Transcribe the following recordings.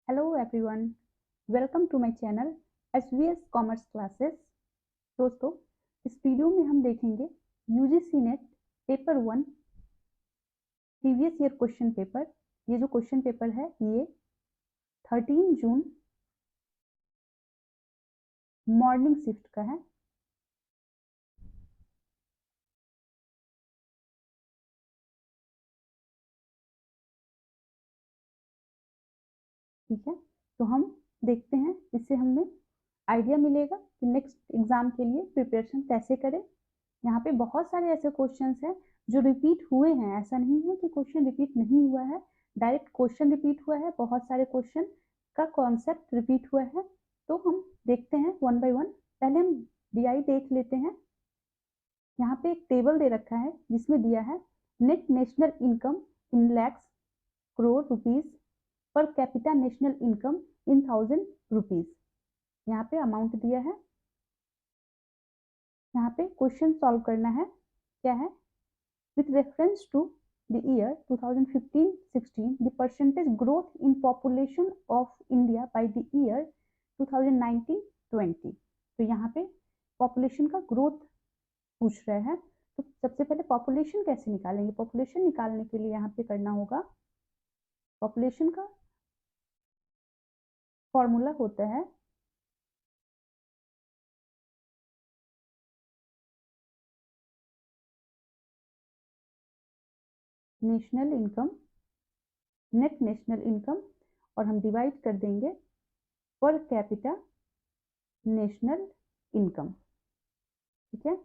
Hello everyone, welcome to my channel HVS Commerce Classes। दोस्तों, इस video में हम देखेंगे UGC net paper 1 previous year question paper. ये जो क्वेश्चन पेपर है ये 13 जून मॉर्निंग शिफ्ट का है। ठीक है, तो हम देखते हैं, इससे हमें आइडिया मिलेगा कि नेक्स्ट एग्जाम के लिए प्रिपरेशन कैसे करें। यहाँ पे बहुत सारे ऐसे क्वेश्चंस हैं जो रिपीट हुए हैं, ऐसा नहीं है कि क्वेश्चन रिपीट नहीं हुआ है, डायरेक्ट क्वेश्चन रिपीट हुआ है, बहुत सारे क्वेश्चन का कॉन्सेप्ट रिपीट हुआ है। तो हम देखते हैं वन बाय वन। पहले हम DI देख लेते हैं। यहाँ पे एक टेबल दे रखा है जिसमें दिया है net national income in lakhs crore rupees per capita national income in 1000 rupees. यहाँ पे अमाउंट दिया है। यहाँ पे क्वेश्चन सॉल्व करना है। क्या है? With reference to the year 2015-16 the percentage growth in population of India by the year 2019-20। तो यहाँ पे पॉपुलेशन का ग्रोथ पूछ रहा है। तो सबसे पहले पॉपुलेशन कैसे निकालेंगे? पॉपुलेशन निकालने के लिए यहाँ पे करना होगा, पॉपुलेशन का फॉर्मूला होता है national income, net national income, और हम डिवाइड कर देंगे पर कैपिटा नेशनल इनकम। ठीक है,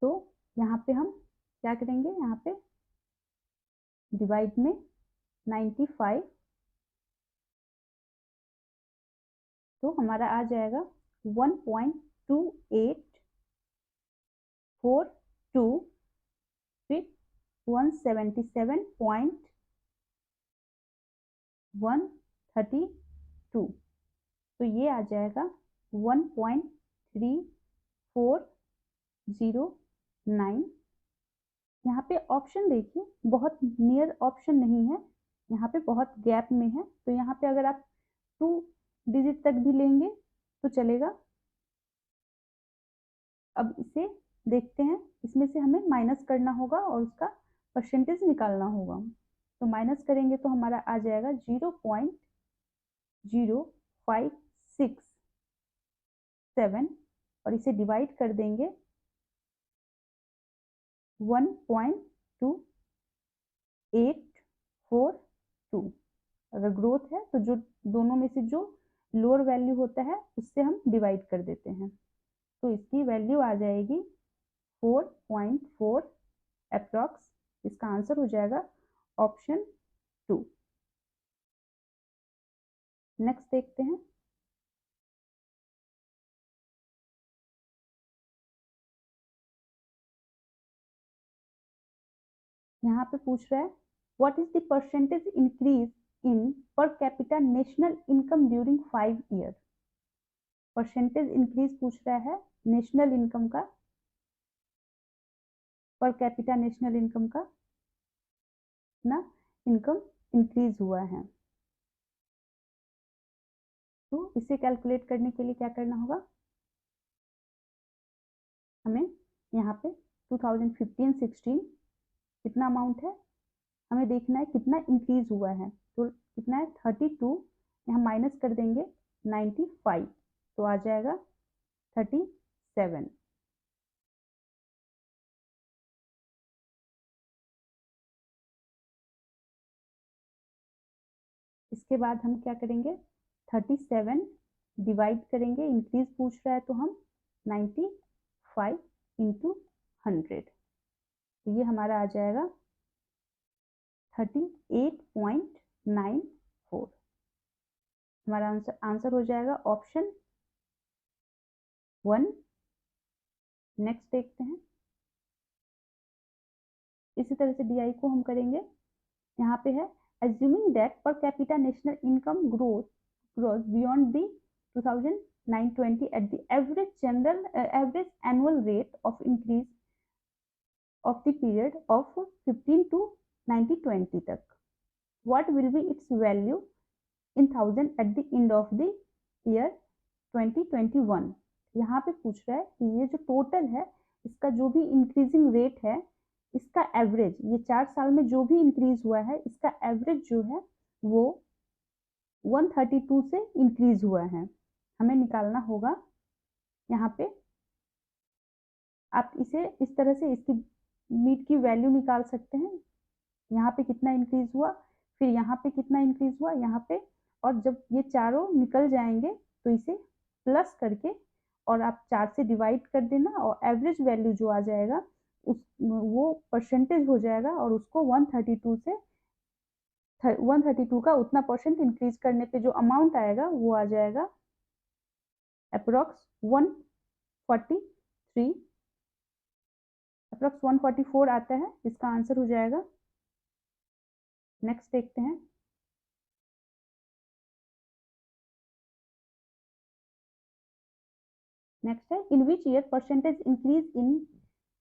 तो यहाँ पे हम क्या करेंगे? यहाँ पे डिवाइड में 95, तो हमारा आ जाएगा 1.2842, फिर 177.132, तो ये आ जाएगा 1.3409। यहाँ पे ऑप्शन देखिए, बहुत नियर ऑप्शन नहीं है, यहाँ पे बहुत गैप में है। तो यहाँ पे अगर आप 2 डिजिट तक भी लेंगे तो चलेगा। अब इसे देखते हैं, इसमें से हमें माइनस करना होगा और उसका परसेंटेज निकालना होगा। तो माइनस करेंगे तो हमारा आ जाएगा 0.0567 और इसे डिवाइड कर देंगे 1.2842। अगर ग्रोथ है तो जो दोनों में से जो लोअर वैल्यू होता है उससे हम डिवाइड कर देते हैं। तो इसकी वैल्यू आ जाएगी 4.4 अप्रॉक्स। इसका आंसर हो जाएगा ऑप्शन 2। नेक्स्ट देखते हैं। यहाँ पे पूछ रहा है what is the percentage increase in per capita national income during 5 year. Percentage increase पूछ रहा है नेशनल इनकम का, पर कैपिटा नेशनल इनकम का ना इनकम इंक्रीज हुआ है। तो इसे कैलकुलेट करने के लिए क्या करना होगा? हमें यहाँ पे 2015-16 कितना अमाउंट है हमें देखना है, कितना इंक्रीज हुआ है। तो कितना है? 32, यहाँ माइनस कर देंगे 95, तो आ जाएगा 37। इसके बाद हम क्या करेंगे? 37 डिवाइड करेंगे, इंक्रीज पूछ रहा है तो हम 95 इंटू 100, तो ये हमारा आ जाएगा 38.94। हमारा आंसर हो जाएगा ऑप्शन 1। नेक्स्ट देखते हैं। इसी तरह से DI को हम करेंगे। यहाँ पे है assuming that per capita national income grows beyond the 2009-20 at the average annual rate of increase of the period of 15 to 1920 तक, what will be its value in thousand at the end of the year 2021। यहाँ पे पूछ रहा है कि ये जो total है इसका जो भी इंक्रीजिंग रेट है इसका एवरेज, ये 4 साल में जो भी इंक्रीज हुआ है इसका एवरेज जो है वो 132 से इंक्रीज हुआ है। हमें निकालना होगा। यहाँ पे आप इसे इस तरह से इसकी मीट की वैल्यू निकाल सकते हैं। यहाँ पे कितना इंक्रीज हुआ, फिर यहाँ पे कितना इंक्रीज हुआ यहाँ पे, और जब ये चारों निकल जाएंगे तो इसे प्लस करके और आप 4 से डिवाइड कर देना और एवरेज वैल्यू जो आ जाएगा उस वो परसेंटेज हो जाएगा और उसको 132 से 132 का उतना परसेंट इंक्रीज करने पे जो अमाउंट आएगा वो आ जाएगा अप्रोक्स 143, अप्रोक्स 144 आता है। इसका आंसर हो जाएगा। नेक्स्ट देखते हैं। नेक्स्ट है in which year percentage increase in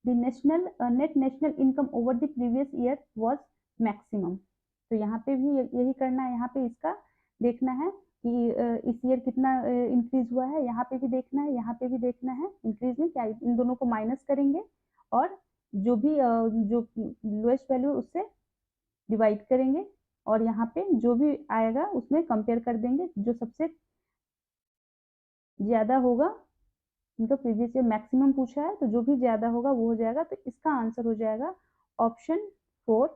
the national net national income over the previous year was maximum. तो यहाँ पे भी यही करना है। यहाँ पे इसका देखना है कि इस ईयर कितना इंक्रीज हुआ है, यहाँ पे भी देखना है, यहाँ पे भी देखना है। इंक्रीज में क्या, इन दोनों को माइनस करेंगे और जो भी जो लोएस्ट वैल्यू उससे डिवाइड करेंगे और यहाँ पे जो भी आएगा उसमें कंपेयर कर देंगे। जो सबसे ज्यादा होगा, इनका प्रीवियस ईयर मैक्सिमम पूछा है तो जो भी ज्यादा होगा वो हो जाएगा। तो इसका आंसर हो जाएगा ऑप्शन 4।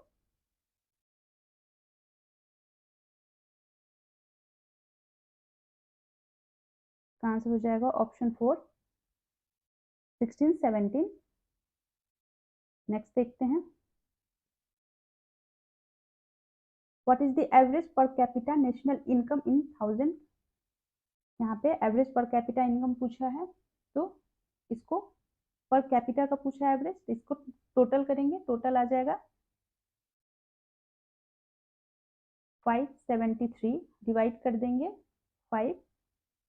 का आंसर हो जाएगा ऑप्शन 4, 16, 17। नेक्स्ट देखते हैं। What is the average per capita national income in 1000। यहाँ पे एवरेज पर कैपिटा इनकम पूछा है तो इसको पर कैपिटा का पूछा है एवरेज, तो इसको टोटल करेंगे। टोटल आ जाएगा 573, डिवाइड कर देंगे 5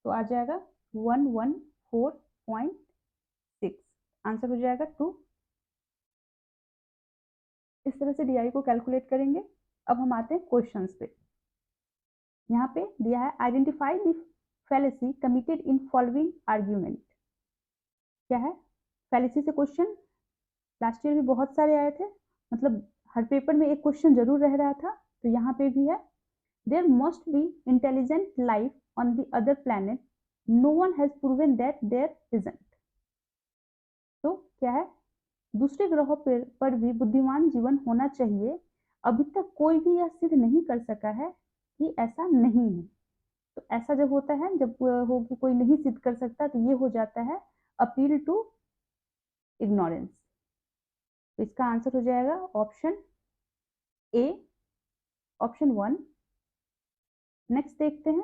तो आ जाएगा 114.6। आंसर हो जाएगा 2। इस तरह से डीआई को कैलकुलेट करेंगे। अब हम आते हैं क्वेश्चंस पे। यहाँ पे दिया है identify the fallacy committed in following argument. क्या है फैलेसी से क्वेश्चन लास्ट ईयर भी बहुत सारे आए थे, मतलब हर पेपर में एक क्वेश्चन जरूर रह रहा था। तो यहाँ पे भी है there must be intelligent life on the other planet, no one has proven that there isn't. तो क्या है दूसरे ग्रहों पर भी बुद्धिमान जीवन होना चाहिए, अभी तक कोई भी यह सिद्ध नहीं कर सका है कि ऐसा नहीं है। तो ऐसा जब होता है, जब हो कि कोई नहीं सिद्ध कर सकता, तो ये हो जाता है अपील टू इग्नोरेंस। तो इसका आंसर हो जाएगा ऑप्शन ए, ऑप्शन 1। नेक्स्ट देखते हैं।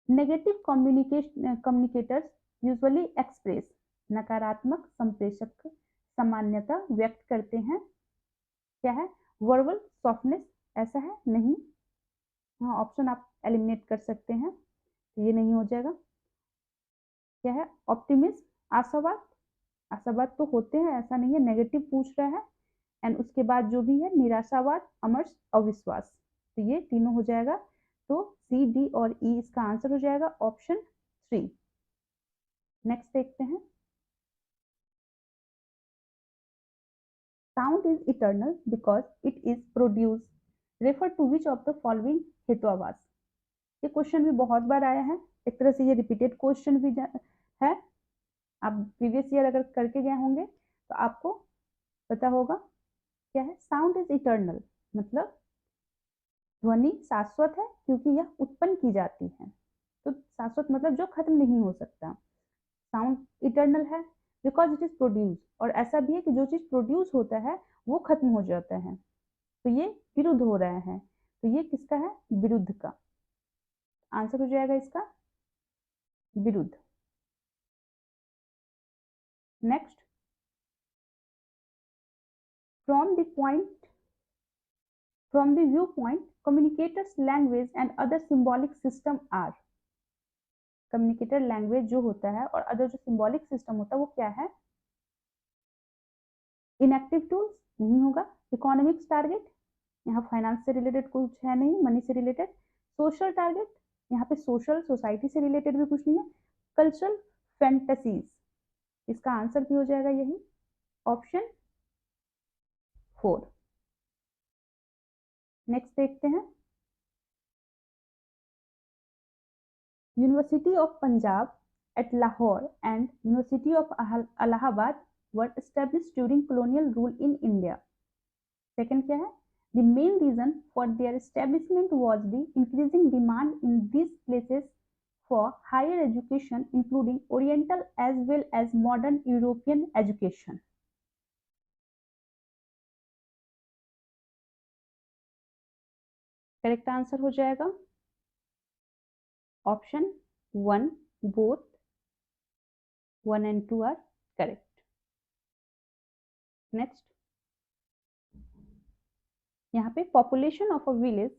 नेगेटिव कम्युनिकेटर्स यूजुअली एक्सप्रेस, नकारात्मक संप्रेषक सामान्यतः व्यक्त करते हैं। क्या है वर्बल सॉफ्टनेस, ऐसा है नहीं। हाँ ऑप्शन आप एलिमिनेट कर सकते हैं, तो ये नहीं हो जाएगा। क्या है ऑप्टिमिज्म, आशावाद, आशावाद तो होते हैं, ऐसा नहीं है। नेगेटिव पूछ रहा है। एंड उसके बाद जो भी है निराशावाद, अमर्ष, अविश्वास, तो ये तीनों हो जाएगा। तो सी, डी और ई इसका आंसर हो जाएगा ऑप्शन 3। नेक्स्ट देखते हैं। Sound is eternal because it is produce, refer to which of the following हेतुवाद। ये क्वेश्चन भी बहुत बार आया है, एक तरह से ये रिपीटेड क्वेश्चन भी है। आप प्रीवियस ईयर अगर करके गए होंगे तो आपको पता होगा। क्या है साउंड इज इटर्नल, मतलब ध्वनि शाश्वत है क्योंकि यह उत्पन्न की जाती है। तो शाश्वत मतलब जो खत्म नहीं हो सकता। साउंड इटर्नल है बिकॉज इट इज प्रोड्यूस, और ऐसा भी है कि जो चीज प्रोड्यूस होता है वो खत्म हो जाता है। तो ये विरुद्ध हो रहा है, तो ये किसका है विरुद्ध का। आंसर हो जाएगा इसका विरुद्ध। Next, from the viewpoint communicators language and other symbolic system are। Communicator language जो होता है और अदर जो सिंबॉलिक सिस्टम होता है वो क्या है। इनएक्टिव टूल्स नहीं होगा। इकोनॉमिक्स टारगेट, यहाँ फाइनेंस से रिलेटेड कुछ है नहीं, मनी से रिलेटेड। सोशल टारगेट, यहाँ पे सोशल सोसाइटी से रिलेटेड भी कुछ नहीं है। कल्चरल फैंटेसीज, इसका आंसर भी हो जाएगा यही, ऑप्शन 4। नेक्स्ट देखते हैं, university of Punjab at Lahore and University of Allahabad were established during colonial rule in India. Second क्या है? The main reason for their establishment was the increasing demand in these places for higher education, including Oriental as well as modern European education. Correct answer हो जाएगा option 1, both 1 and 2 are correct. Next, यहाँ पे population of a village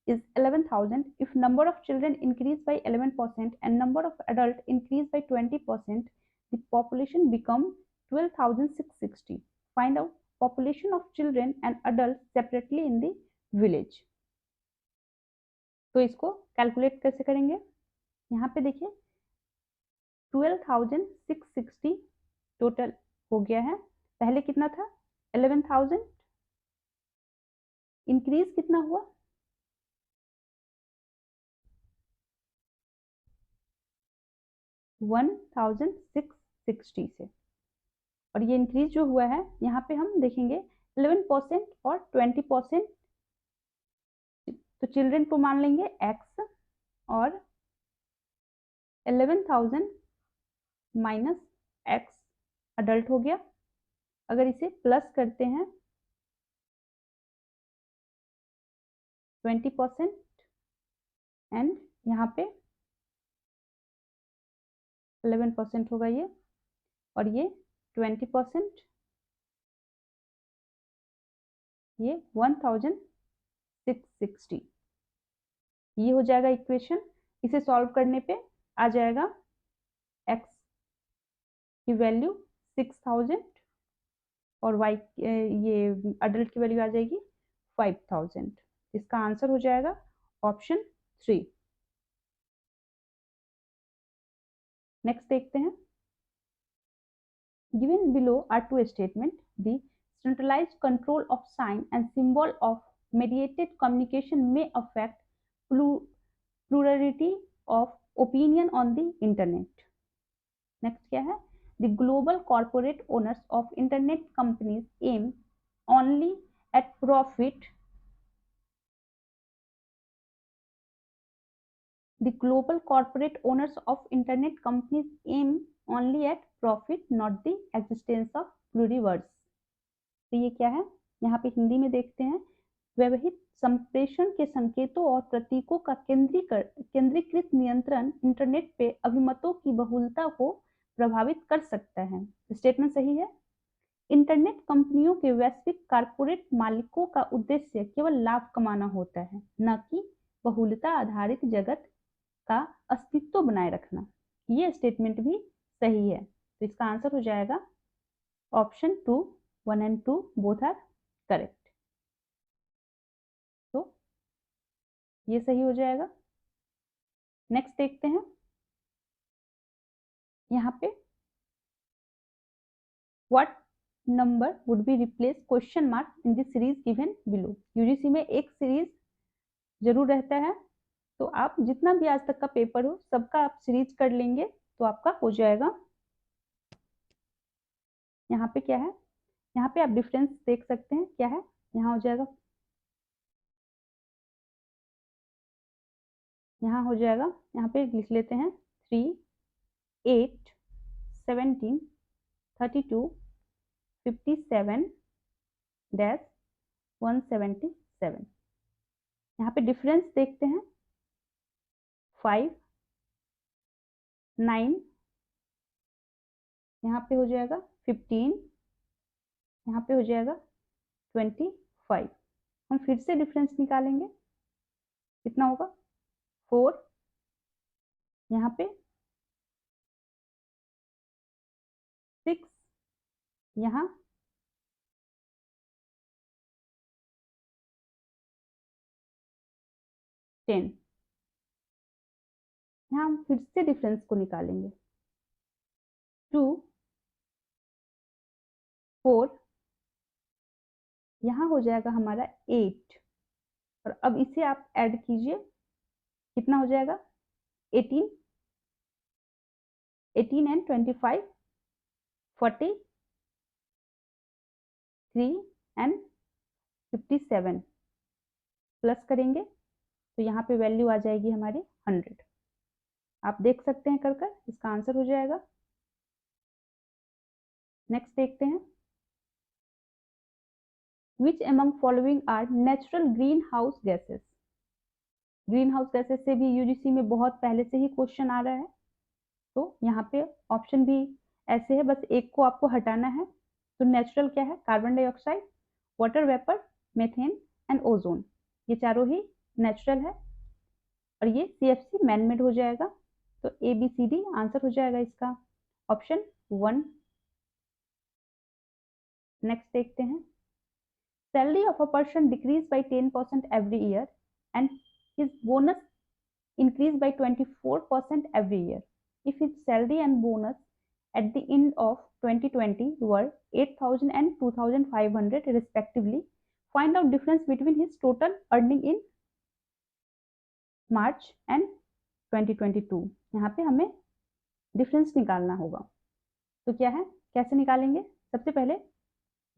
is 11,000 if number of children increase by 11% and number of adult increase by 20%, the population become 12,660. Find out population of children and adults separately in the village. तो इसको calculate कैसे करेंगे? यहाँ पे देखिए 12,660 total हो गया है, पहले कितना था 11,000, इंक्रीज कितना हुआ 1,660 से, और ये इंक्रीज जो हुआ है यहाँ पे हम देखेंगे 11% और 20%, तो चिल्ड्रन को मान लेंगे x और 11,000 माइनस x अडल्ट हो गया। अगर इसे प्लस करते हैं 20% एंड यहाँ पे 11% होगा ये, और ये 20%, ये 1,660, ये हो जाएगा इक्वेशन। इसे सॉल्व करने पे आ जाएगा x की वैल्यू 6,000 और y ये अडल्ट की वैल्यू आ जाएगी 5,000। इसका आंसर हो जाएगा ऑप्शन 3। नेक्स्ट देखते हैं, given below are two statement, the centralized control of sign and symbol of mediated communication may affect plurality of opinion on the internet. Next क्या है? The global corporate owners of internet companies aim only at profit. The global corporate owners of internet companies aim only at profit, not the existence of pluriverse. तो ये क्या है? यहाँ पे हिंदी में देखते हैं, व्यवहित संप्रेषण के संकेतों और प्रतीकों का केंद्रीकृत नियंत्रण इंटरनेट पे अभिमतों की बहुलता को प्रभावित कर सकता है। स्टेटमेंट सही है। इंटरनेट कंपनियों के वैश्विक कारपोरेट मालिकों का उद्देश्य केवल लाभ कमाना होता है, न कि बहुलता आधारित जगत का अस्तित्व बनाए रखना। ये स्टेटमेंट भी सही है, तो इसका आंसर हो जाएगा option 2, 1 and 2 both are correct. तो ये सही हो जाएगा। नेक्स्ट देखते हैं, यहाँ पे what number would be replace question mark in the series given below. UGC में एक सीरीज जरूर रहता है, तो आप जितना भी आज तक का पेपर हो सबका आप सीरीज कर लेंगे तो आपका हो जाएगा। यहाँ पे क्या है? यहाँ पे आप डिफरेंस देख सकते हैं, क्या है? यहाँ हो जाएगा, यहाँ हो जाएगा, यहाँ पे लिख लेते हैं 3, 8, 17, 32, 57 डैश 177। यहाँ पे डिफरेंस देखते हैं 5, 9, यहाँ पे हो जाएगा 15, यहाँ पे हो जाएगा 25। हम फिर से डिफरेंस निकालेंगे, कितना होगा 4, यहाँ पे 6, यहाँ 10। यहाँ हम फिर से डिफरेंस को निकालेंगे। 2 4 यहाँ हो जाएगा हमारा 8 और अब इसे आप ऐड कीजिए, कितना हो जाएगा 18 एंड 25 43 एंड 57 प्लस करेंगे तो यहाँ पे वैल्यू आ जाएगी हमारी 100। आप देख सकते हैं कर इसका आंसर हो जाएगा। नेक्स्ट देखते हैं, which among following are natural greenhouse gases. Greenhouse gases से भी यूजीसी में बहुत पहले से ही क्वेश्चन आ रहा है, तो यहाँ पे ऑप्शन भी ऐसे है, बस एक को आपको हटाना है। तो नेचुरल क्या है, carbon dioxide, water vapour, methane and ozone, ये चारों ही नेचुरल है और ये CFC मैनमेड हो जाएगा। तो ABCD आंसर हो जाएगा इसका ऑप्शन 1। नेक्स्ट देखते हैं, salary of a person decrease by 10% every year and his bonus increase by 24% every year. If his salary and bonus at the end of 2020 were 8,000 and 2,500 respectively, find out difference between his total earning in March and 2022. यहाँ पे हमें difference निकालना होगा। तो क्या है, कैसे निकालेंगे? सबसे पहले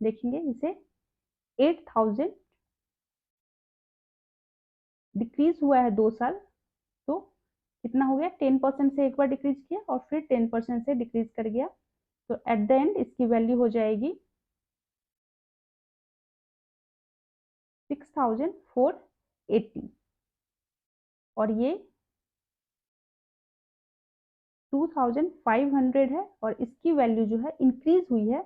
देखेंगे इसे 8,000 डिक्रीज हुआ है 2 साल, तो कितना हो गया, 10% से एक बार डिक्रीज किया और फिर 10% से डिक्रीज कर गया, तो एट द एंड इसकी वैल्यू हो जाएगी 6,480 और ये 2,500 है और इसकी वैल्यू जो है इंक्रीज हुई है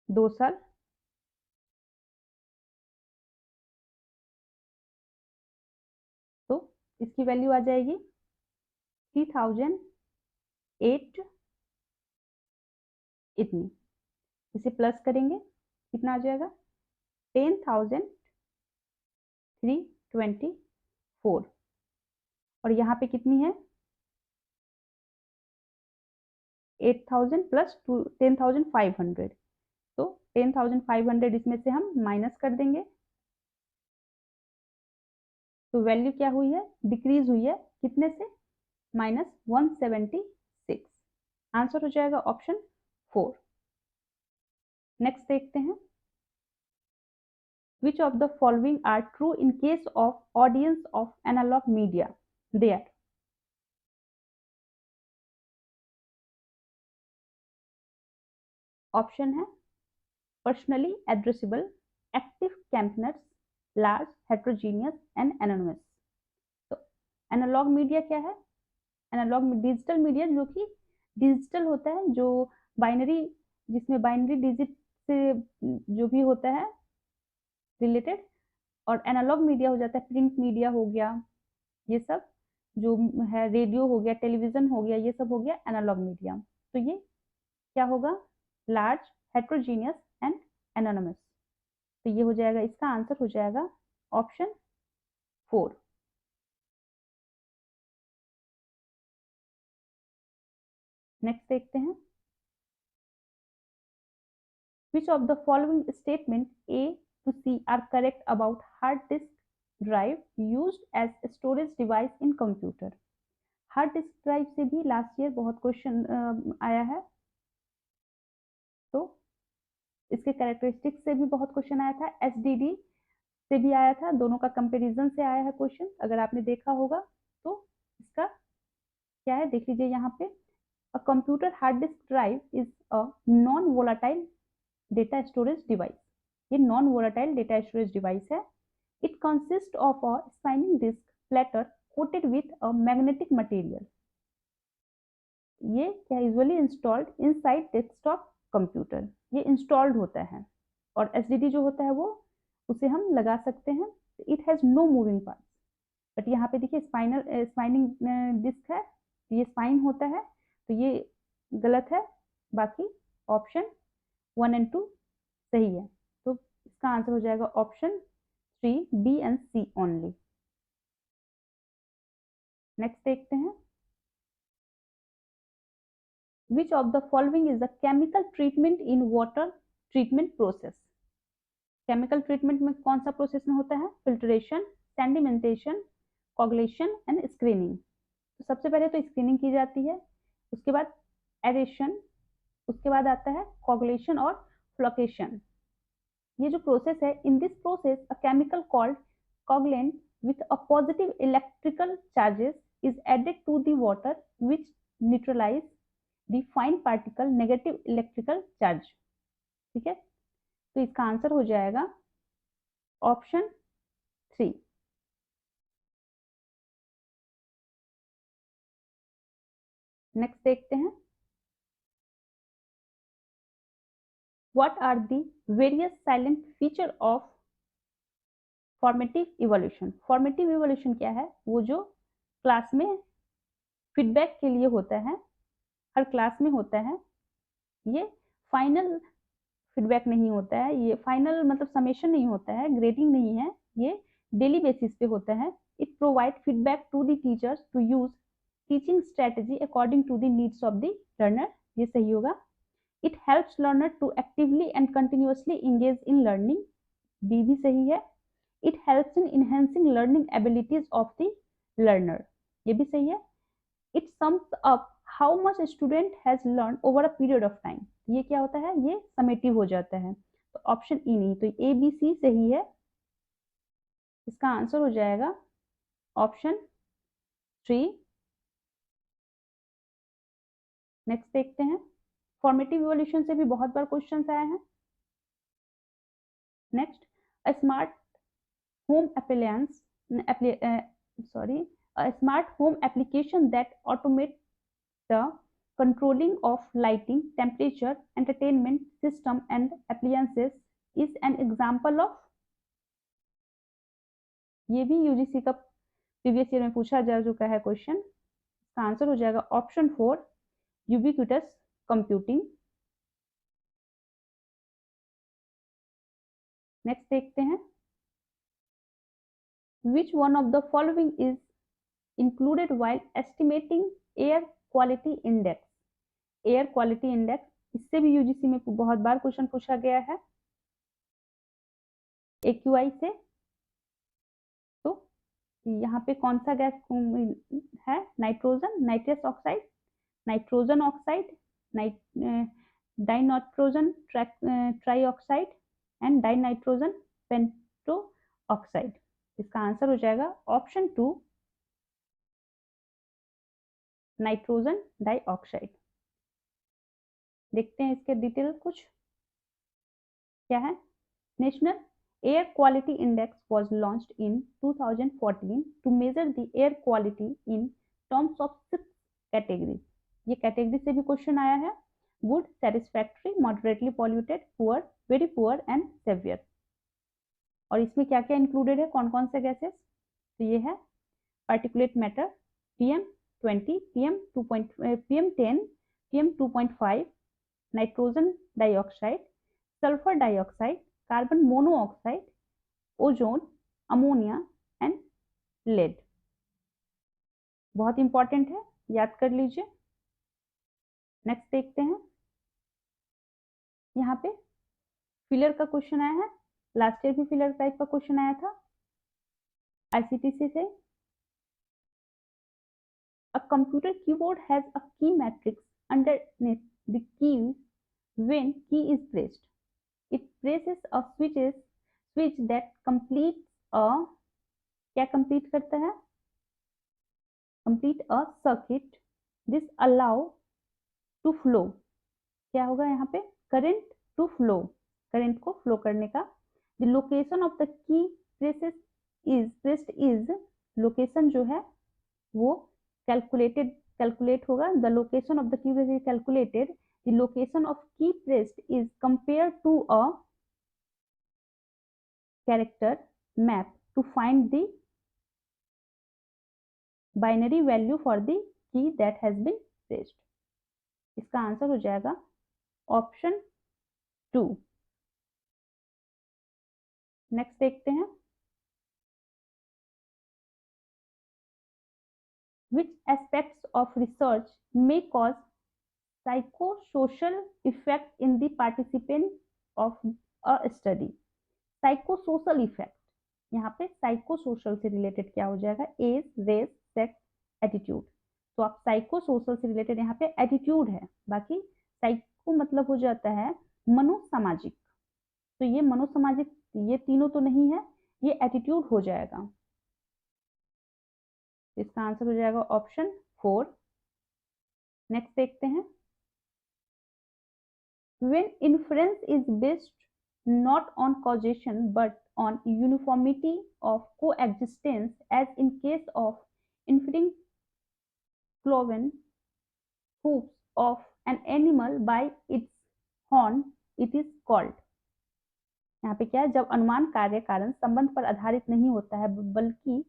2 साल। तो इसकी वैल्यू आ जाएगी 3,008 इतनी। इसे प्लस करेंगे, कितना आ जाएगा 10,324 और यहाँ पे कितनी है 8,000 प्लस 10,500, तो 10,500 इसमें से हम माइनस कर देंगे, तो वैल्यू क्या हुई है, डिक्रीज हुई है कितने से, -176। आंसर हो जाएगा ऑप्शन 4। नेक्स्ट देखते हैं, which of the following are true in case of audience of analog media? There option है personally addressable, active campaigners, large, heterogeneous and anonymous. तो एनालॉग मीडिया क्या है, एनालॉग डिजिटल मीडिया जो कि डिजिटल होता है, जो बाइनरी, जिसमें बाइनरी डिजिट से जो भी होता है रिलेटेड, और एनालॉग मीडिया हो जाता है प्रिंट मीडिया हो गया, ये सब जो है रेडियो हो गया, टेलीविजन हो गया, ये सब हो गया एनालॉग मीडिया। तो ये क्या होगा, लार्ज, हेट्रोजीनियस एंड एनोनिमस। तो ये हो जाएगा, इसका आंसर हो जाएगा ऑप्शन 4। नेक्स्ट देखते हैं, which of the following statement A to C are correct about hard disk drive used as storage device in computer? Hard disk drive से भी लास्ट ईयर बहुत क्वेश्चन आया है, तो इसके कैरेक्टरिस्टिक्स से भी बहुत क्वेश्चन आया था, HDD से भी आया था, दोनों का कंपैरिजन से आया है क्वेश्चन, अगर आपने देखा होगा तो इसका क्या है देख लीजिए यहाँ पे, a computer hard disk drive is a non volatile data storage device. ये non volatile data storage device है। It consist of a spinning disk platter coated with a magnetic material. ये क्या usually installed inside desktop computer, ये installed होता है, और HDD जो होता है वो उसे हम लगा सकते हैं। It has no moving part, but यहाँ पे देखिए स्पाइनिंग डिस्क है, ये स्पाइन होता है, तो ये गलत है, बाकी ऑप्शन 1 एंड 2 सही है। तो इसका आंसर हो जाएगा option 3 B and C only. Next देखते हैं, विच of the following is the chemical treatment in water treatment process. Chemical treatment में कौन सा प्रोसेस में होता है? Filtration, sedimentation, coagulation and screening. तो सबसे पहले तो स्क्रीनिंग की जाती है, उसके बाद एरेशन, उसके बाद आता है कोगुलेशन और फ्लोकेशन। ये जो प्रोसेस है, in this process a chemical called coagulant with a positive electrical charges is added to the water which neutralize the fine particle negative electrical charge। ठीक है, तो इसका आंसर हो जाएगा ऑप्शन 3। नेक्स्ट देखते हैं, what are the various silent feature of formative evolution. Formative evolution क्या है? वो जो क्लास में फीडबैक के लिए होता है, हर क्लास में होता है, ये फाइनल फीडबैक नहीं होता है, ये फाइनल मतलब समेशन नहीं होता है, ग्रेडिंग नहीं है, ये डेली बेसिस पे होता है। It provide feedback to the teachers to use teaching strategy according to the needs of the learner. ये सही होगा। It helps learner to actively and continuously engage in learning. B भी सही है। It helps in enhancing learning abilities of the learner. ये भी सही है। It sums up how much student has learn over a period of time. ये क्या होता है? ये समेटिव हो जाता है। तो ऑप्शन ई नहीं, तो ए बी सी सही है। इसका आंसर हो जाएगा ऑप्शन 3। नेक्स्ट देखते हैं, फॉर्मेटिव इवोल्यूशन से भी बहुत बार क्वेश्चन आए हैं। Next, a smart home appliance a smart home application that automates the controlling of lighting, temperature, entertainment system and appliances is an example of। ये भी यूजीसी का प्रीवियस ईयर में पूछा जा चुका है क्वेश्चन। इसका आंसर हो जाएगा ऑप्शन 4, यूबिक्विटस कंप्यूटिंग। नेक्स्ट देखते हैं, which one of the following is included while estimating air quality index। Air quality index, इससे भी यूजीसी में बहुत बार क्वेश्चन पूछा गया है AQI से। तो यहाँ पे कौन सा गैस है? Nitrogen, nitrous oxide, nitrogen oxide, dinitrogen trioxide and dinitrogen pentoxide. इसका आंसर हो जाएगा ऑप्शन 2, नाइट्रोजन डाइऑक्साइड। देखते हैं इसके डिटेल कुछ क्या है। National air quality index was launched in 2014 to measure the air quality in terms of 6 categories. ये कैटेगरी से भी क्वेश्चन आया है, good, satisfactory, moderately polluted, poor, very poor and severe. और इसमें क्या क्या इंक्लूडेड है, कौन कौन से गैसेस? तो ये है particulate matter, PM20, PM10, PM2.5, nitrogen dioxide, sulphur dioxide, carbon monoxide, ozone, ammonia and lead. बहुत इंपॉर्टेंट है, याद कर लीजिए। नेक्स्ट देखते हैं, यहाँ पे फिलर का क्वेश्चन आया है, लास्ट ईयर भी फिलर टाइप का क्वेश्चन आया था ICTC से। A computer keyboard has a key matrix underneath the keys when key is pressed. It presses a switch that completes a, क्या complete करता है? Complete a circuit. This allow to flow, क्या होगा यहाँ पे? Current to flow, current को flow करने का। The location of the key pressed is, location जो है वो calculate होगा। The location of the key pressed is calculated. The location of key pressed is compared to a character map to find the binary value for the key that has been pressed। इसका answer हो जाएगा option 2। Next देखते हैं, which aspects of research may cause psychosocial effect in the participant of a study? Psychosocial effect, यहाँ पे psychosocial से related क्या हो जाएगा? Age, race, sex, attitude. तो आप साइकोसोशल से रिलेटेड यहाँ पे एटीट्यूड है, बाकी साइको मतलब हो जाता है मनोसामाजिक, तो ये मनोसामाजिक, ये तीनों तो नहीं है, ये एटीट्यूड हो जाएगा। इसका आंसर हो जाएगा ऑप्शन 4। नेक्स्ट देखते हैं, when inference is based not on causation but on uniformity of coexistence, as in case of inferring cloven hooves of an animal by its horn, it is called। यहाँ पे क्या है, जब अनुमान कार्य कारण संबंध पर आधारित नहीं होता है बल्कि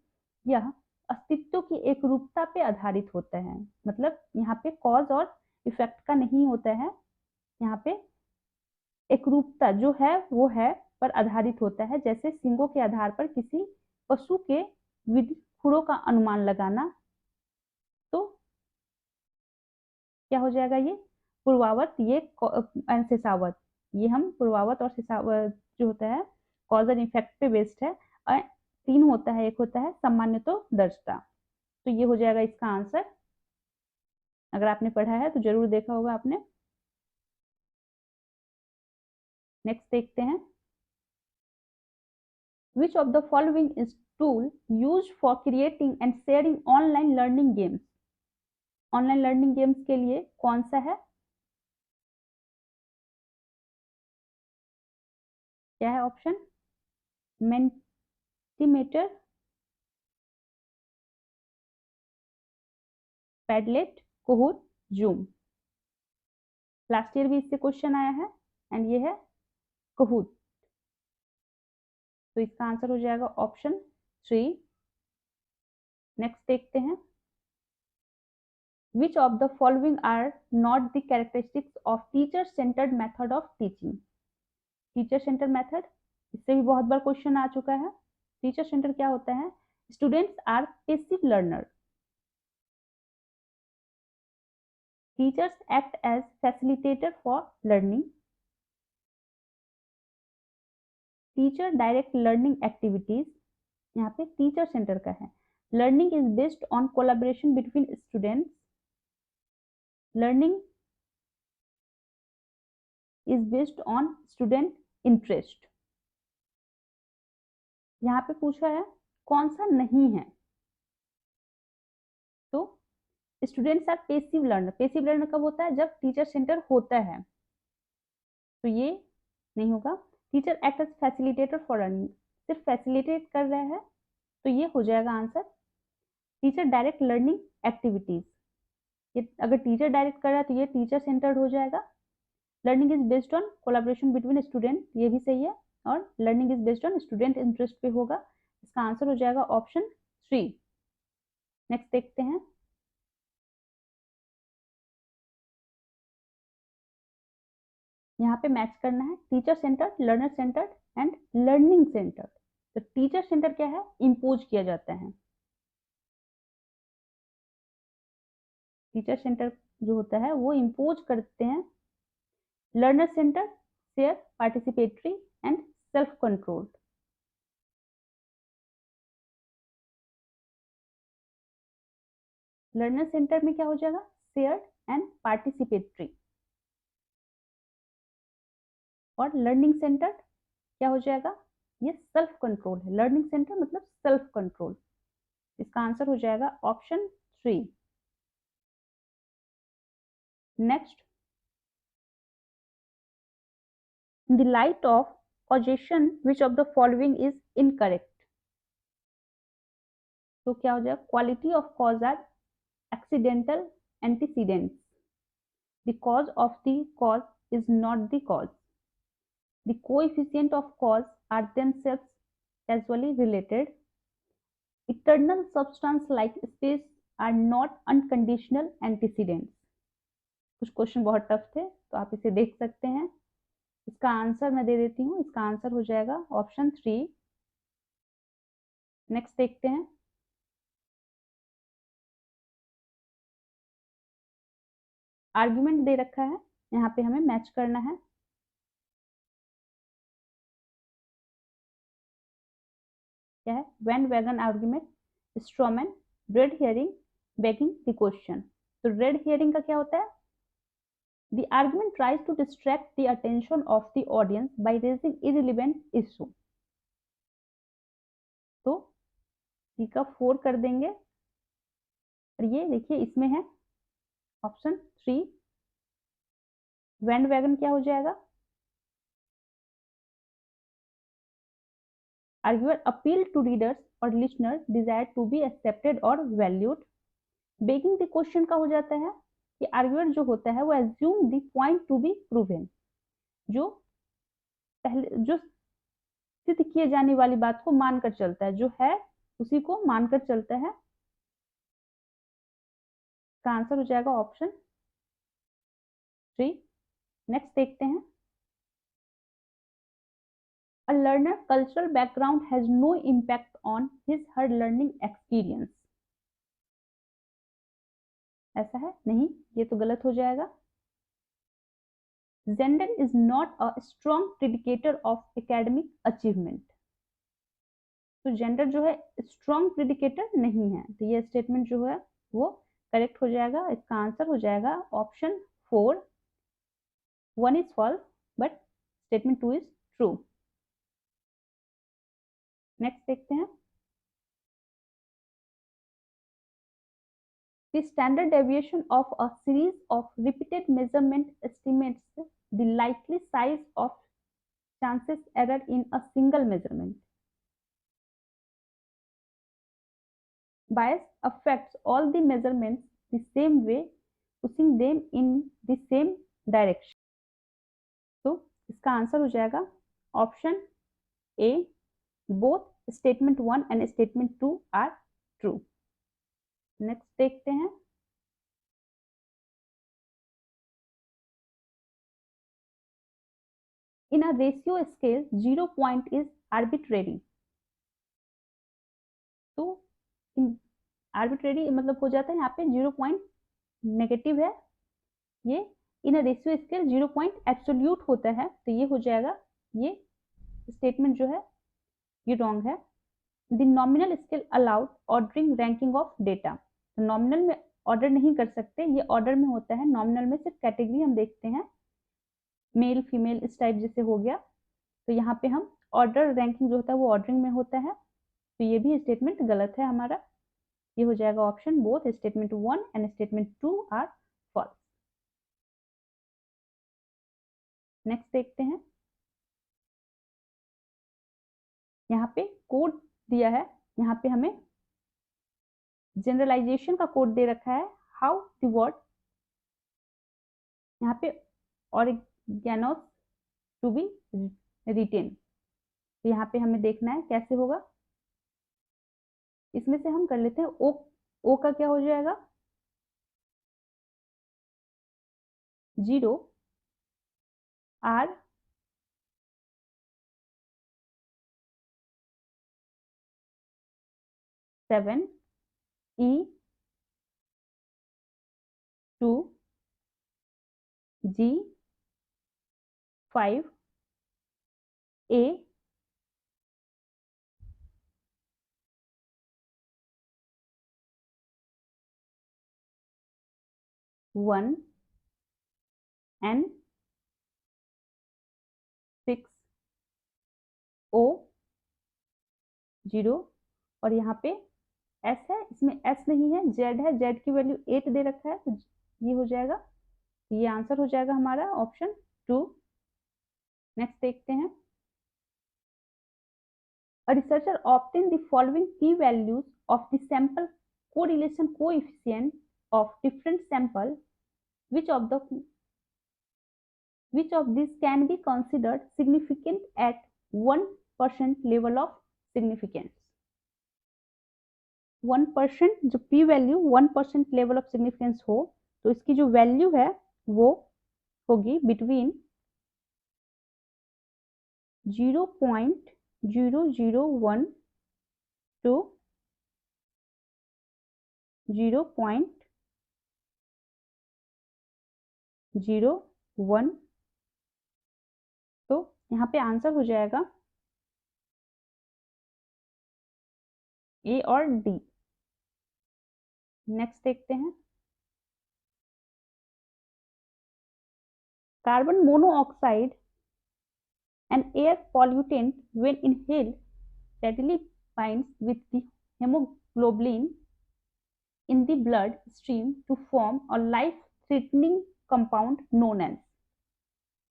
यह अस्तित्व की एक रूपता पे आधारित होता है, मतलब यहाँ पे कॉज और इफेक्ट का नहीं होता है, यहाँ पे एक रूपता जो है वो है पर आधारित होता है, जैसे सींगों के आधार पर किसी पशु के विद्युत खुरों का अनुमान लगाना, तो क्या हो जाएगा? ये पूर्वावत, ये शेषावत, ये हम पूर्वावत और शेषावत जो होता है कॉज एंड इफेक्ट पे बेस्ड है, और 3 होता है, एक होता है सामान्य तो दर्शता, तो ये हो जाएगा इसका आंसर। अगर आपने पढ़ा है तो जरूर देखा होगा आपने। नेक्स्ट देखते हैं, which of the following is tool used for creating and sharing online learning games? Online learning games के लिए कौन सा है? क्या है option? Mentimeter, Padlet, Kahoot, Zoom. Last year भी इससे क्वेश्चन आया है, एंड ये है काहूट, तो इसका आंसर हो जाएगा ऑप्शन 3। नेक्स्ट देखते हैं, which of the following are not the characteristics of teacher centered method of teaching? Teacher centre method, इससे भी बहुत बार क्वेश्चन आ चुका है। टीचर सेंटर क्या होता है? Students are passive learner, teachers act as facilitator for learning, teacher direct learning activities, यहाँ पे टीचर सेंटर का है। Learning is based on collaboration between students, learning is based on student interest. यहाँ पे पूछा है कौन सा नहीं है, तो students are passive learner. Passive learner कब होता है? जब टीचर सेंटर होता है, तो ये नहीं होगा। Teacher act as facilitator for learning, सिर्फ फैसिलिटेट कर रहा है, तो ये हो जाएगा answer. Teacher direct learning activities, ये अगर टीचर डायरेक्ट कर रहा है तो ये टीचर सेंटर्ड हो जाएगा। Learning is based on collaboration between student, ये भी सही है, और learning is based on student interest पे होगा। इसका आंसर हो जाएगा ऑप्शन 3। नेक्स्ट देखते हैं, यहाँ पे मैच करना है teacher centred, learner centred and learning centred. तो टीचर सेंटर क्या है? इम्पोज किया जाता है। टीचर सेंटर जो होता है वो इम्पोज करते हैं। Learner centre share, participatory and self controlled. Learner centre में क्या हो जाएगा? Shared and participatory. और लर्निंग सेंटर क्या हो जाएगा? ये सेल्फ कंट्रोल है। लर्निंग सेंटर मतलब सेल्फ कंट्रोल। इसका आंसर हो जाएगा option 3। Next, in the light of causation which of the following is incorrect? तो क्या हो जाएगा? Quality of cause are accidental antecedents, the cause of the cause is not the cause, the coefficient of cause are themselves causally related, eternal substance like space are not unconditional antecedents। कुछ question बहुत tough थे, तो आप इसे देख सकते हैं। इसका आंसर मैं दे देती हूँ, इसका आंसर हो जाएगा ऑप्शन 3। नेक्स्ट देखते हैं, आर्ग्यूमेंट दे रखा है, यहाँ पे हमें मैच करना है। क्या है? When wagon argument, straw man, red herring, begging the question. तो रेड हियरिंग का क्या होता है? The argument tries to distract the attention of the audience by raising irrelevant issue. तो C का 4 कर देंगे और ये देखिए इसमें है ऑप्शन 3 बैंडवैगन क्या हो जाएगा? Arguer appeal to readers or listeners desire to be accepted or valued. Begging the question का हो जाता है कि आर्ग्यूअर जो होता है वो assume the point to be proven, जो पहले जो सिद्ध किए जाने वाली बात को मानकर चलता है, जो है उसी को मानकर चलता है। का आंसर हो जाएगा ऑप्शन 3। नेक्स्ट देखते हैं। A learner cultural background has no impact on his her learning experience. ऐसा है? नहीं, ये तो गलत हो जाएगा। Gender is not a strong predicator of academic achievement. तो जेंडर जो है स्ट्रॉन्ग प्रिडिकेटर नहीं है, तो ये स्टेटमेंट जो है वो करेक्ट हो जाएगा। इसका आंसर हो जाएगा option 4। 1 is false but statement 2 is true। Next देखते हैं। The standard deviation of a series of repeated measurement estimates the likely size of chances error in a single measurement. Bias affects all the measurements the same way, pushing them in the same direction. तो इसका answer हो जाएगा option A. Both statement 1 and statement 2 are true. Next देखते हैं। In a ratio scale, 0 point is arbitrary. तो arbitrary मतलब हो जाता है यहाँ पे 0 पॉइंट नेगेटिव है। ये इन a ratio scale 0 point absolute होता है, तो ये हो जाएगा, ये स्टेटमेंट जो है ये रॉन्ग है। The nominal scale allowed ordering ranking of data. तो नॉमिनल में ऑर्डर नहीं कर सकते, ये ऑर्डर में होता है। नॉमिनल में सिर्फ कैटेगरी हम देखते हैं, मेल फीमेल इस टाइप जैसे हो गया। तो यहाँ पे हम ऑर्डर रैंकिंग जो होता है वो ऑर्डरिंग में होता है, तो ये भी स्टेटमेंट गलत है हमारा। ये हो जाएगा option both statement 1 and statement 2 are false. Next देखते हैं। यहाँ पे कोड दिया है, यहाँ पे हमें जनरलाइजेशन का कोड दे रखा है। हाउ द वर्ड यहाँ पे ऑरिगेनोस टू बी रिटेन, तो यहाँ पे हमें देखना है कैसे होगा। इसमें से हम कर लेते हैं ओ का क्या हो जाएगा 0, R seven, E 2, G 5, A 1, N 6, O 0, और यहाँ पे एस है, इसमें एस नहीं है, जेड है, जेड की वैल्यू 8 दे रखा है, तो ये हो जाएगा, ये आंसर हो जाएगा हमारा ऑप्शन 2। नेक्स्ट देखते हैं। A researcher obtained the following p values of the sample correlation coefficient of different sample. Which of these can be considered significant at 1% level of significance? 1% जो p value 1% level of significance हो, तो इसकी जो value है वो होगी between 0.001 to 0.001 0 1। तो यहाँ पे आंसर हो जाएगा ए और डी। नेक्स्ट देखते हैं, carbon monoxide an air pollutant when inhaled readily binds with the hemoglobin in the blood stream to form a life threatening compound known as।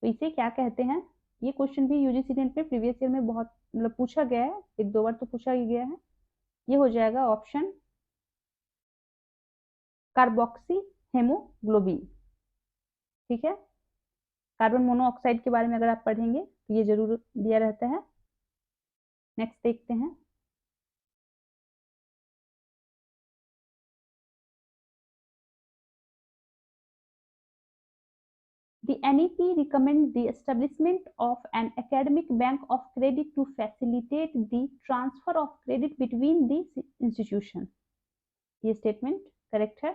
तो इसे क्या कहते हैं? ये क्वेश्चन भी यूजीसी नेट पे प्रीवियस ईयर में बहुत मतलब पूछा गया है, एक दो बार तो पूछा ही गया है। ये हो जाएगा ऑप्शन कार्बोक्सी हेमोग्लोबिन। ठीक है, कार्बन मोनोऑक्साइड के बारे में अगर आप पढ़ेंगे तो ये जरूर दिया रहता है। नेक्स्ट देखते हैं, The NEP recommends the establishment of an academic bank of credit to facilitate the transfer of credit between the institutions। ये statement correct है।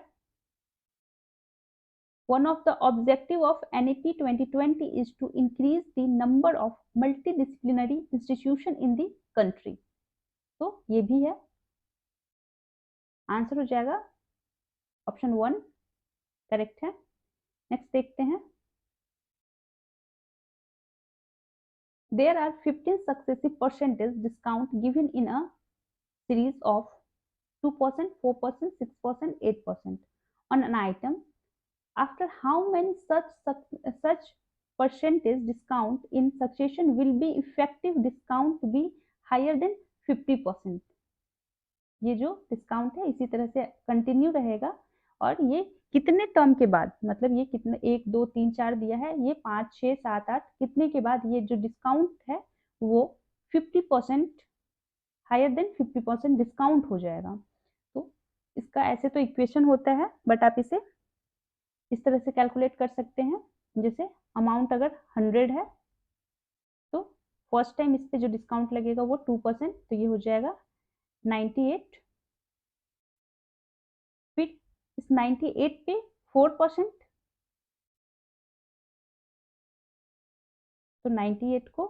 One of the objective of NEP 2020 is to increase the number of multidisciplinary institution in the country। तो ये भी है, answer हो जाएगा option 1 correct है। Next देखते हैं, There are 15 successive percentage discount given in a series of 2%, 4%, 6%, 8% on an item. After how many such percentage discount in succession will be effective discount to be higher than 50%? ये जो discount है इसी तरह से continue रहेगा और ये कितने टर्म के बाद, मतलब ये कितने 1 2 3 4 दिया है, ये 5 6 7 8 कितने के बाद ये जो डिस्काउंट है वो 50% हायर देन 50% डिस्काउंट हो जाएगा। तो इसका ऐसे तो इक्वेशन होता है बट आप इसे इस तरह से कैलकुलेट कर सकते हैं, जैसे अमाउंट अगर 100 है तो फर्स्ट टाइम इस पे जो डिस्काउंट लगेगा वो 2%, तो ये हो जाएगा 98। फिर इस 98 पे 4%, तो 98 को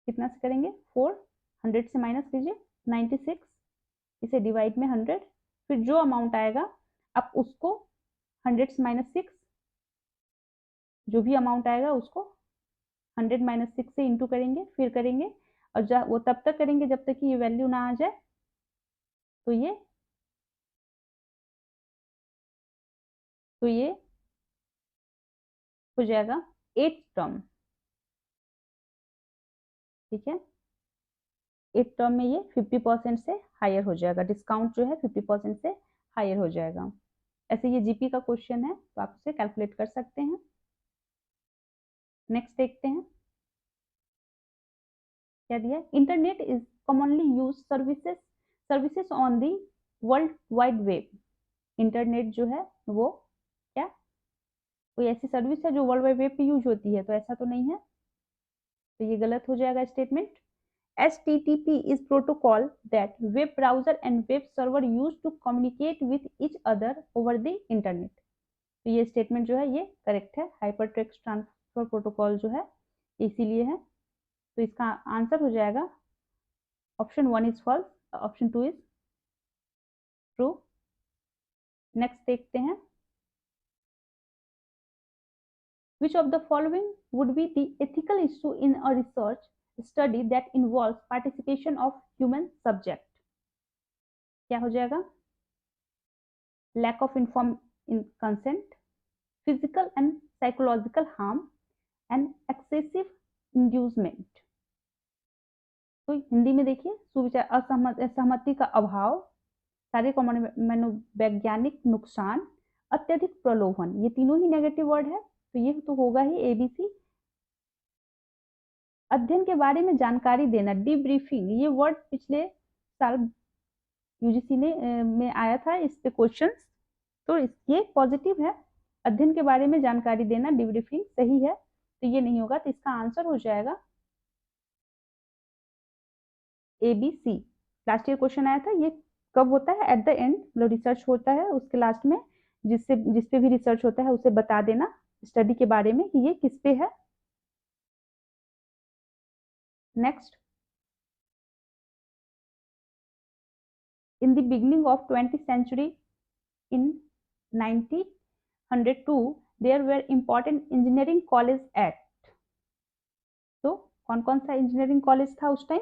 कितना से करेंगे 4, 100 से माइनस कीजिए 96, इसे डिवाइड में 100, फिर जो अमाउंट आएगा आप उसको 100 से माइनस 6, जो भी अमाउंट आएगा उसको 100 माइनस 6 से इंटू करेंगे, फिर करेंगे और वो तब तक करेंगे जब तक कि ये वैल्यू ना आ जाए। तो ये हो जाएगा 8 टर्म। ठीक है, 8 टर्म में ये 50% से हायर हो जाएगा, डिस्काउंट जो है 50% से हायर हो जाएगा। ऐसे ये जीपी का क्वेश्चन है तो आप इसे कैलकुलेट कर सकते हैं। नेक्स्ट देखते हैं क्या दिया, internet is commonly use services on the world wide web. Internet जो है वो क्या कोई ऐसी सर्विस है जो वर्ल्ड वाइड वेब पे यूज होती है? तो ऐसा तो नहीं है, तो ये गलत हो जाएगा statement. HTTP is protocol that web browser and web server use to communicate with each other over the internet। तो ये स्टेटमेंट जो है ये करेक्ट है, हाइपरटेक्स्ट ट्रांसफर प्रोटोकॉल जो है इसीलिए है। तो इसका आंसर हो जाएगा option 1 is false, option 2 is true. Next देखते हैं, which of the following would be the ethical issue in a research study that involves participation of human subject? क्या हो जाएगा, lack of informed consent, physical and psychological harm and excessive inducement। तो हिंदी में देखिए, सुविचार असहमति का अभाव, शारीरिक और मनोवैज्ञानिक नुकसान, अत्यधिक प्रलोभन, ये तीनों ही नेगेटिव वर्ड है तो ये तो होगा ही ABC। अध्ययन के बारे में जानकारी देना, डीब्रीफिंग, ये वर्ड पिछले साल यूजीसी ने में आया था इस पे क्वेश्चन, तो ये पॉजिटिव है। अध्ययन के बारे में जानकारी देना, डीब्रीफिंग सही है, तो ये नहीं होगा, तो इसका आंसर हो जाएगा ABC। लास्ट ईयर क्वेश्चन आया था, ये कब होता है? एट द एंड, मतलब रिसर्च होता है उसके लास्ट में जिस पे भी रिसर्च होता है उसे बता देना स्टडी के बारे में कि ये किस पे है। Next, in the beginning of 20th century in 1902 there were important engineering college at, तो कौन कौन सा इंजीनियरिंग कॉलेज था उस टाइम?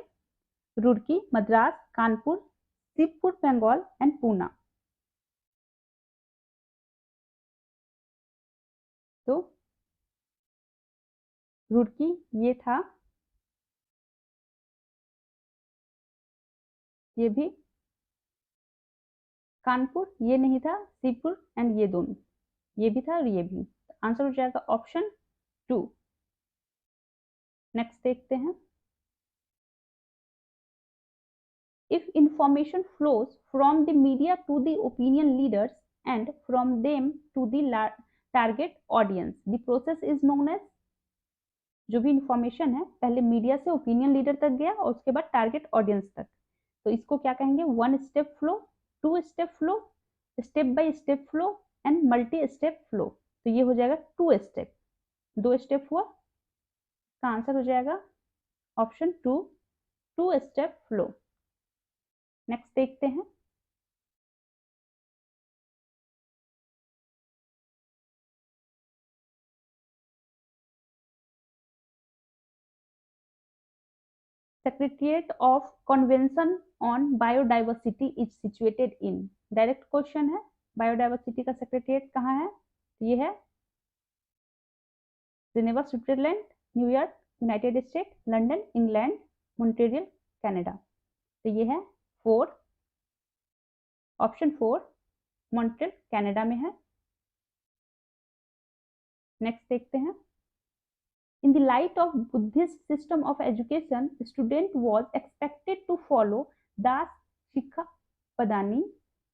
रुड़की, मद्रास, कानपुर, शिवपुर बंगाल एंड पूना। तो रुड़की ये था, ये भी, कानपुर ये नहीं था, शिवपुर एंड ये दोनों, ये भी था और ये भी। आंसर हो जाएगा ऑप्शन 2। नेक्स्ट देखते हैं, if information flows from the media to the opinion leaders and from them to the target audience, the process is known as, जो भी इंफॉर्मेशन है पहले मीडिया से ओपिनियन लीडर तक गया और उसके बाद टारगेट ऑडियंस तक, तो इसको क्या कहेंगे? 1 step flow, 2 step flow, step by step flow and multi step flow. तो ये हो जाएगा 2 स्टेप, 2 स्टेप हुआ, का आंसर हो जाएगा ऑप्शन 2, 2 स्टेप फ्लो। नेक्स्ट देखते हैं, Secretariat of Convention on Biodiversity is situated in, direct question है, बायोडाइवर्सिटी का सेक्रेटरिएट कहाँ है? ये है Geneva Switzerland, New York United state, London England, Montreal Canada. तो ये है 4, ऑप्शन 4 मॉन्ट्रियल कनाडा में है। नेक्स्ट देखते हैं, in the light of Buddhist system of education, student was expected to follow Das Shikha Padani,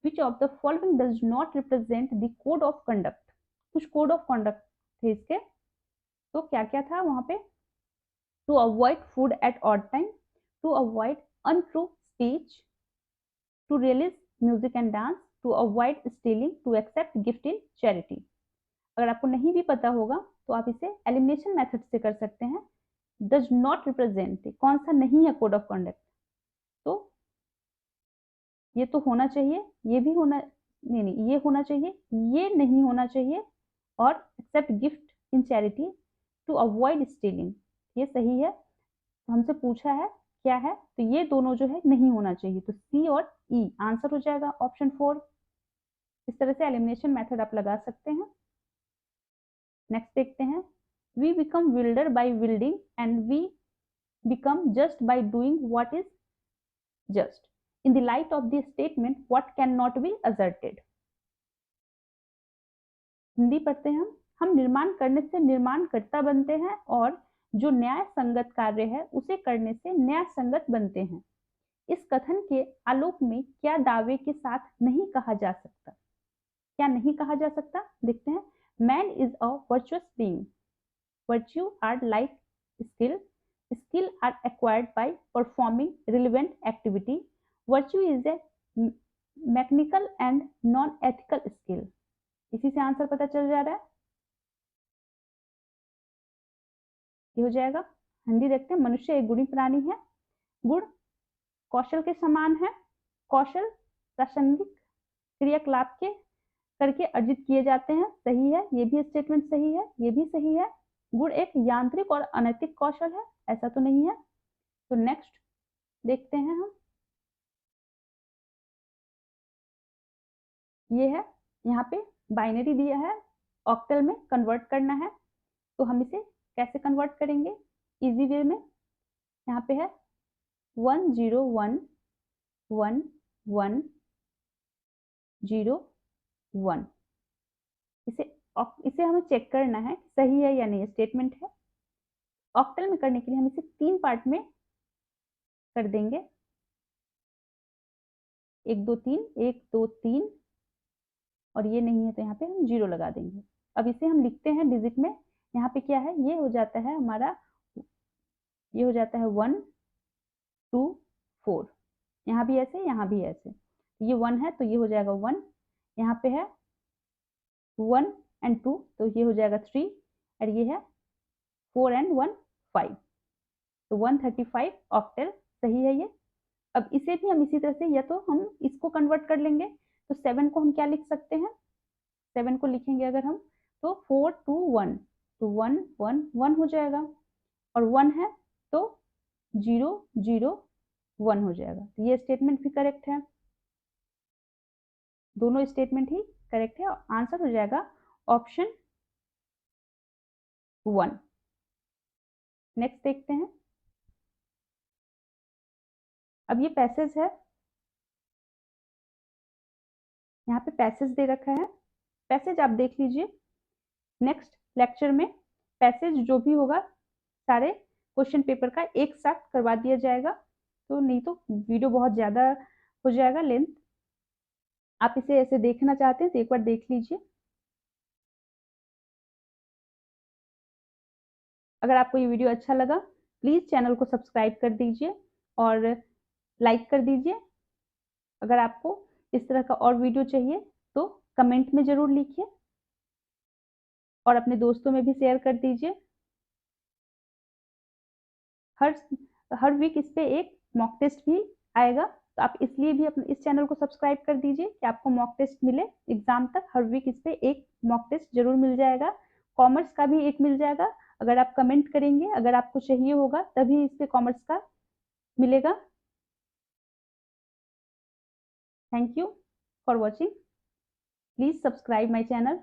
which of the following does not represent the code of conduct? कुछ code of conduct थे इसके, तो क्या क्या था वहां पे? To avoid food at odd time, to avoid untrue speech, to release music and dance, to avoid stealing, to accept gift in charity। अगर आपको नहीं भी पता होगा तो आप इसे एलिमिनेशन मेथड से कर सकते हैं। डज नॉट रिप्रेजेंट कौन सा नहीं है कोड ऑफ कंडक्ट, तो ये तो होना चाहिए, ये भी होना, नहीं ये होना चाहिए, ये नहीं होना चाहिए, और accept gift in charity, to avoid stealing, ये सही है। तो हमसे पूछा है क्या है, तो ये दोनों जो है नहीं होना चाहिए, तो सी और ई आंसर हो जाएगा ऑप्शन 4। इस तरह से एलिमिनेशन मेथड आप लगा सकते हैं। नेक्स्ट देखते हैं, we become wilder by wielding and we become just by doing what is just, in the light of the statement what cannot be asserted। Hindi पढ़ते हैं हम निर्माण करने से निर्माणकर्ता बनते हैं और जो न्याय संगत कार्य है उसे करने से न्याय संगत बनते हैं। इस कथन के आलोक में क्या दावे के साथ नहीं कहा जा सकता? क्या नहीं कहा जा सकता? देखते हैं, man is a virtuous being, virtue are like skill, skill are acquired by performing relevant activity, virtue is a mechanical and non-ethical skill। इसी से आंसर पता चल जा रहा है, ये हो जाएगा। हिंदी देखते हैं, मनुष्य एक गुणी प्राणी है, गुण कौशल के समान है, कौशल प्रासंगिक क्रियाकलाप के करके अर्जित किए जाते हैं, सही है, ये भी स्टेटमेंट सही है, ये भी सही है। गुण एक यांत्रिक और अनैतिक कौशल है, ऐसा तो नहीं है। तो नेक्स्ट देखते हैं हम, ये है, यहाँ पे बाइनरी दिया है, ऑक्टल में कन्वर्ट करना है, तो हम इसे कैसे कन्वर्ट करेंगे इजी वे में? यहाँ पे है 1011101, इसे हमें चेक करना है सही है या नहीं, स्टेटमेंट है। ऑक्टल में करने के लिए हम इसे 3 पार्ट में कर देंगे, 1 2 3 1 2 3, और ये नहीं है तो यहाँ पे हम 0 लगा देंगे। अब इसे हम लिखते हैं डिजिट में, यहाँ पे क्या है, ये हो जाता है हमारा, ये हो जाता है 1 2 4, यहाँ भी ऐसे, यहाँ भी ऐसे, ये 1 है तो ये हो जाएगा 1, यहाँ पे है 1 and 2, तो ये हो जाएगा 3, और ये है 4 and 1 5, तो 135 ऑक्टल सही है ये। अब इसे भी हम इसी तरह से, या तो हम इसको कन्वर्ट कर लेंगे, तो 7 को हम क्या लिख सकते हैं, 7 को लिखेंगे अगर हम, तो 4 2 1, तो 1 1 1 हो जाएगा, और 1 है तो 0 0 1 हो जाएगा। तो ये स्टेटमेंट भी करेक्ट है, दोनों स्टेटमेंट ही करेक्ट है, और आंसर हो जाएगा ऑप्शन 1। नेक्स्ट देखते हैं। अब ये पैसेज है, यहाँ पे पैसेज दे रखा है, पैसेज आप देख लीजिए। नेक्स्ट लेक्चर में पैसेज जो भी होगा सारे क्वेश्चन पेपर का एक साथ करवा दिया जाएगा, तो नहीं तो वीडियो बहुत ज़्यादा हो जाएगा लेंथ। आप इसे ऐसे देखना चाहते हैं तो एक बार देख लीजिए। अगर आपको ये वीडियो अच्छा लगा, प्लीज़ चैनल को सब्सक्राइब कर दीजिए और लाइक कर दीजिए। अगर आपको इस तरह का और वीडियो चाहिए तो कमेंट में ज़रूर लिखिए और अपने दोस्तों में भी शेयर कर दीजिए। हर वीक इस पे एक मॉक टेस्ट भी आएगा, तो आप इसलिए भी अपने इस चैनल को सब्सक्राइब कर दीजिए कि आपको मॉक टेस्ट मिले एग्जाम तक। हर वीक इस पे एक मॉक टेस्ट जरूर मिल जाएगा, कॉमर्स का भी एक मिल जाएगा। अगर आप कमेंट करेंगे, अगर आपको चाहिए होगा तभी इस पे कॉमर्स का मिलेगा। Thank you for watching, please subscribe my channel.